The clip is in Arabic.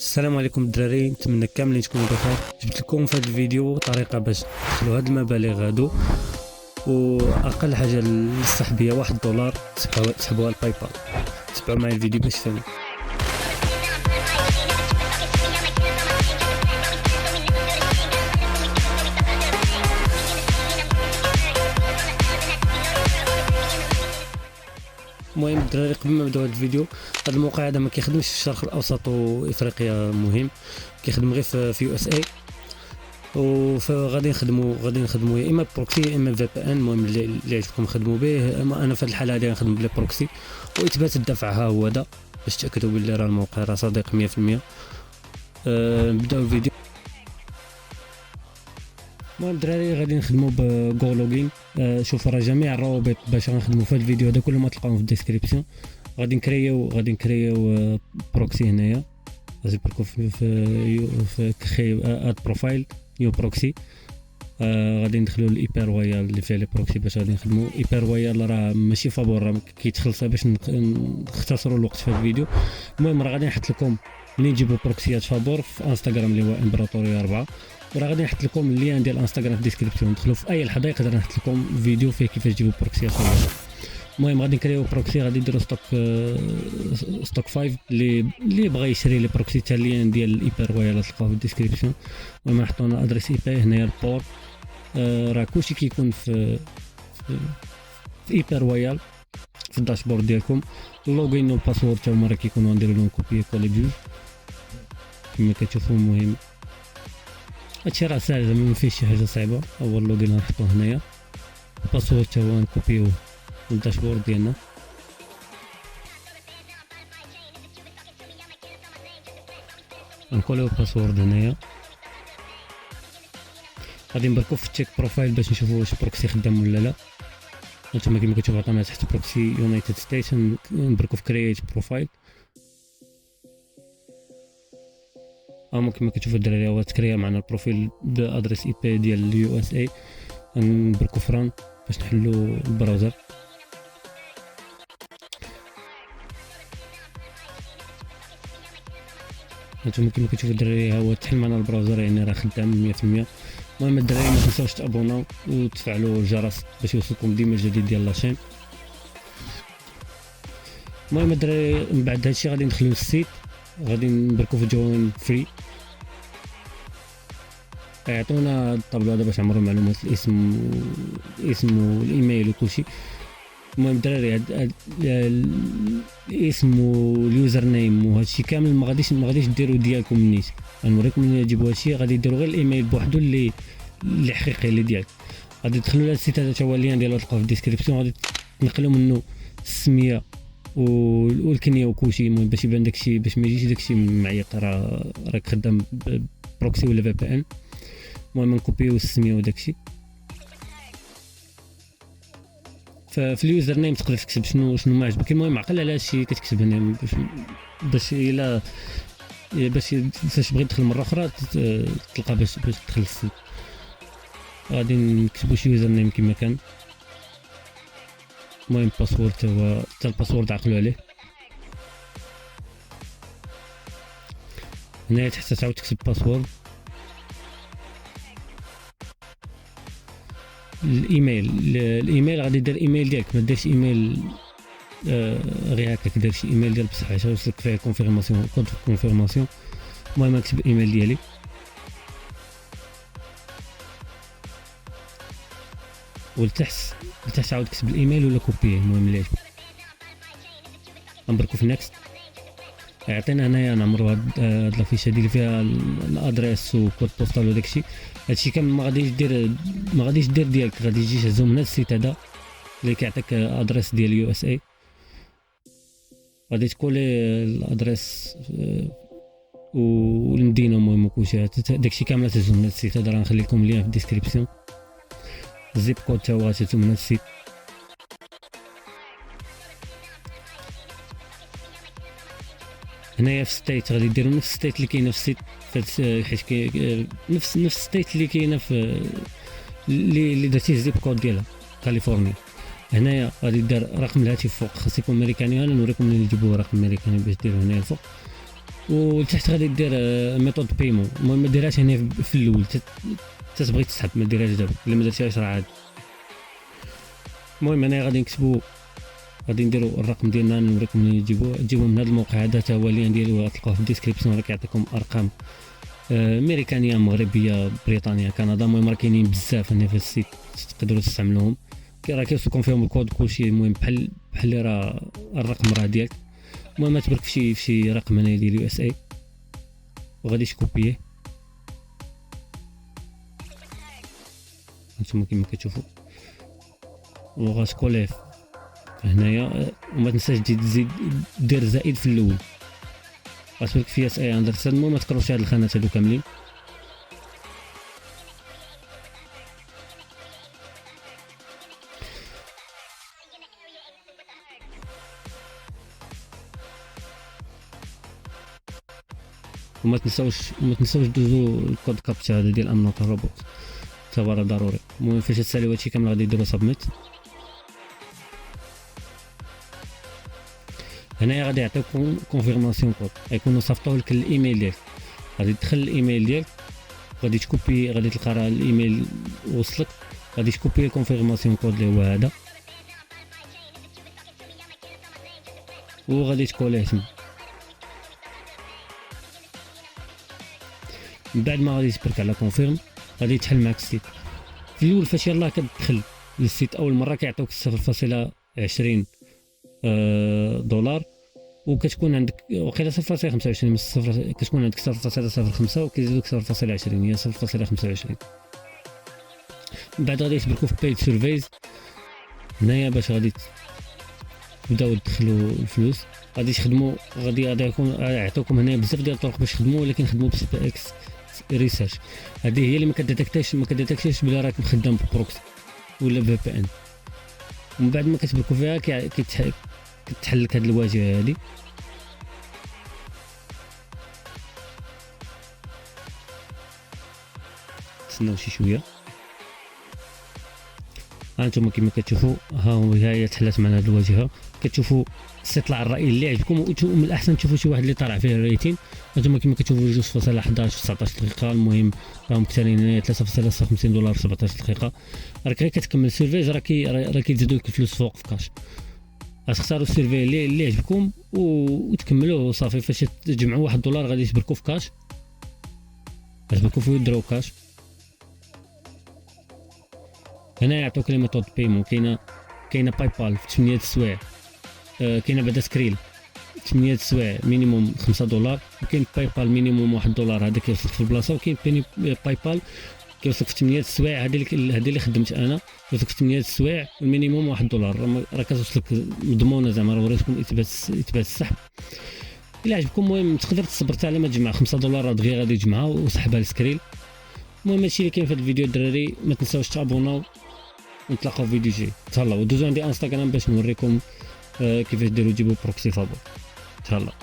السلام عليكم الدراري، نتمنى كاملين تكونوا بخير. جبت لكم في هذا الفيديو طريقه باش تدخلوا هاد المبالغ هادو، واقل حاجه للسحبيه $1 تسحبوها الباي بال. تبعوا معايا الفيديو باش تفهموا. المهم الدراري، قبل ما نبداو هذا الفيديو، هذا الموقع هذا ما كيخدمش في الشرق الاوسط وافريقيا، مهم كيخدم غير في يو اس اي، فغادي نخدموا يا اما بروكسي يا اما في بي ان. المهم اللي عجبكم خدموا به. انا في الحاله هذه غنخدم بلا بروكسي، واثبات الدفع ها هو هذا باش تاكدوا بلي راه الموقع راه صديق 100%. نبداو الفيديو. المهم الدراري غادي نخدموا بجو لوغين. شوفوا راه جميع الروابط باش غنخدموا في هذا الفيديو هذا كلهم تلقاوهم في الديسكريبسيون. غادي نكريو بروكسي هنايا. غادي نبركو في كري اد بروفايل نيو بروكسي. غادي ندخلوا الايبر رويال اللي فيه لي بروكسي باش غادي نخدموا. ايبر رويال راه ماشي فابور، راه كيتخلص باش نختصروا الوقت في هذا الفيديو. المهم راه غادي نحط لكم منين نجيبوا بروكسيات فابور في انستغرام اللي هو امبراطوريا 4، وراه غادي نحط لكم اللين ديال انستغرام في الديسكريبسيون. دخلوا في اي لحظه يقدر نحط لكم فيديو فيه كيفاش تجيبوا بروكسيات فابور. المهم غادي نكريو بروكسي، غادي نديرو ستوك 5 اللي بغى يشري لي بروكسي تاع اللين ديال الايبر رويال تلقاوه في الديسكريبسيون. المهم نحطوا ادريس اي بي هنايا البورت. راه كلشي كيكون في ايبر رويال في الداشبورد ديالكم. اللوغين والباسورد تا هما راه كيكونوا نديرو لهم كوبي كولي بجوج كما كتشوفوا. المهم هادشي راه ساهل، زعما ما فيهش شي حاجه صعيبه. اول لوغين غنحطوه هنايا، الباسورد تا هو نكوبيوه من الداشبورد ديالنا. نكوليو الباسورد هنايا. غادي نبركو في التشيك بروفايل باش نشوفوا واش بروكسي خدام ولا لا. نتوما كما كتشوفوا عطانا تحت بروكسي يونايتد ستيتس. نبركو في كرييت بروفايل. كما كتشوفوا الدراري هو تكريا معنا البروفيل بادريس اي بي ديال اليو اس اي. نبركو فران باش نحلو البراوزر. نتوما كما كتشوفوا الدراري هو تحل معنا البراوزر، يعني راه خدام 100%. المهم الدراري ما تنساوش تابوناو وتفعلوا الجرس باش يوصلكم ديما الجديد ديال لاشين. المهم الدراري من بعد هادشي غادي ندخلو للسيت، غادي نبركو في جوين فري. يعطونا الطابلو هذا باش نعمرو معلومات الاسم والايميل وكلشي. المهم الدراري الاسم واليوزر نيم وهادشي كامل ما غاديش ديروا ديالكم نيت. غنوريكم منين تجيبوا هادشي. غادي ديروا غير الايميل بوحدو اللي حقيقي اللي ديالك. غادي تدخلوا لهاد السيت هذا تا هو اللين ديالو تلقاوه في الديسكريبسيون. غادي تنقلوا منه السميه والكنيه وكلشي. المهم باش يبان داكشي، باش ما يجيش داكشي معيق راك خدام بروكسي ولا في بي ان. المهم نكوبيو السميه وداكشي. ففي اليوزر نيم تقدر تكتب شنو ما عجبك. المهم عقل على هادشي كتكتب هنا باش الا فاش بغيت تدخل مره اخرى تلقى باش تدخل السيت. غادي نكتبوا شي يوزر نيم كما كان. المهم باسورد حتى الباسورد عقلوا عليه. هنا تحت تعاود تكتب باسورد. الايميل غادي دير ايميل ديالك، ما ديرش ايميل غير هكاك، دير شي ايميل ديال بصح عشان يوصلك فيه كونفيرماسيون، كود كونفيرماسيون. المهم نكتب الايميل ديالي. ولتحت عاود كتب الايميل ولا كوبيه، المهم اللي عجبك. نبركو في نيكست. يعطينا هنايا نعمرو هاد لافيش هادي اللي فيها الادريس وكود بوستال وداكشي. هادشي كامل ما غاديش دير ديالك، غادي يجي تهزو من هاد السيت هذا اللي كيعطيك ادريس ديال يو اس اي. غادي تكولي الادريس والمدينه المهم وكلشي داكشي كامل تهزو من هاد السيت هذا. راه نخلي لكم اللين في الديسكريبسيون. الزيب كود تا هو غاتهزو من هاد السيت. هنايا في ستيت غادي ديروا نفس ستيت اللي كاينه في السيت، حيت نفس ستيت اللي كاينه في اللي درتيه الزيب كود ديالها كاليفورنيا. هنايا غادي دير رقم الهاتف فوق، خاص يكون امريكاني. انا نوريكم منين تجيبوا رقم امريكاني باش ديروا هنايا الفوق. ولتحت غادي دير ميثود بايمون. المهم ما ديرهاش هنا في الاول، تتبغي تسحب ما ديرهاش دابا الا ما درتيهاش راه عادي. المهم هنا غادي نكتبوا، غادي نديروا الرقم ديالنا، نوريكم منين تجيبوه من هذا الموقع هذا، حتى هو اللين ديالو غتلقاوه في الديسكريبسيون، راه كيعطيكم ارقام امريكانيه مغربيه بريطانيا كندا. المهم راه كاينين بزاف هنا في السيت تقدروا تستعملوهم، راه كيوصلكم فيهم الكود كلشي. المهم بحال اللي راه الرقم راه ديالك. المهم تبرك في شي رقم هنا ديال يو اس اي، وغادي تكوبيه هانتوما كما كتشوفوا، وغتكوليه هنايا. وما تنساش تزيد دير زائد في الاول، غتبرك في اس اي اندرسان. المهم ما تكروش هاد الخانات هادو كاملين. وما تنساوش دوزو الكود كابتشا هذا ديال امنوت الروبوت، حتى هو راه ضروري. المهم فاش تساليو هادشي كامل غادي ديرو سبميت. هنايا غادي يعطيوكم كونفيرماسيون كود، غيكونوا صيفطوه لك الايميل ديالك. غادي تدخل الايميل ديالك، غادي تكوبي، غادي تلقى راه الايميل وصلك، غادي تكوبي الكونفيرماسيون كود اللي هو هذا، وغادي تكوليه تما. من بعد ما غادي تبرك على كونفيرم غادي تحل معك السيت. في الاول فاش يلاه كتدخل للسيت اول مره كيعطيوك 0.20 دولار، وكتكون عندك وقيله 0.25 من الصفر، كتكون عندك 0.05 وكيزيدوك 0.20 هي 0.25. من بعد غادي تبركو في بايد سيرفيز هنايا باش غادي تبداو تدخلوا الفلوس. غادي تخدموا، غادي يعطيوكم هنا بزاف ديال الطرق باش تخدموا، ولكن خدموا بسبا اكس ريسيرش. هذه هي اللي ما كديتكتيش بلا راك مخدم ببروكسي ولا في بي ان. ومن بعد ما كتبركوا فيها كتحل لك هذه الواجهه هذه. تسناو شي شويه. هانتوما كما كتشوفوا هي تحلات معنا هذه الواجهه. كتشوفوا استطلاع الراي اللي عجبكم، ومن الاحسن تشوفوا شي واحد اللي طلع فيه الريتين. هانتوما كما كتشوفوا 2.11 في 19 دقيقه. المهم راهم كثارين هنا 3.56 دولار في 17 دقيقه. راك غير كتكمل السيرفي راه كيزيدوا لك الفلوس فوق في كاش. غتختاروا السيرفي اللي عجبكم وتكملوه وصافي. فاش تجمعوا $1 غادي تبركوا في كاش، غتبركوا فيه ودراو كاش. هنا يعطوك لي ميثود بايمون، كاينه باي بال في 8 السوايع، كاينه بعدا سكريل 8 السوايع مينيموم $5، وكاين باي بال مينيموم $1 هذا كيوصلك في البلاصه، وكاين باي بال كيوصلك في 8 السوايع. هذه اللي خدمت انا، كيوصلك في 8 السوايع المينيموم $1 راه كتوصلك مضمونه زعما. راه وريتكم اثبات السحب. الا عجبكم المهم تقدر تصبر حتى على ما تجمع $5 راه دغيا غادي تجمعها وسحبها للسكريل. المهم هادشي اللي كاين في هذا الفيديو الدراري. ما تنساوش تابوناو ونتلاقاو في فيديو جاي. تهلاو ودوزو عندي انستغرام باش نوريكم كيفاش ديروا تجيبوا بروكسي فابور. تهلاو.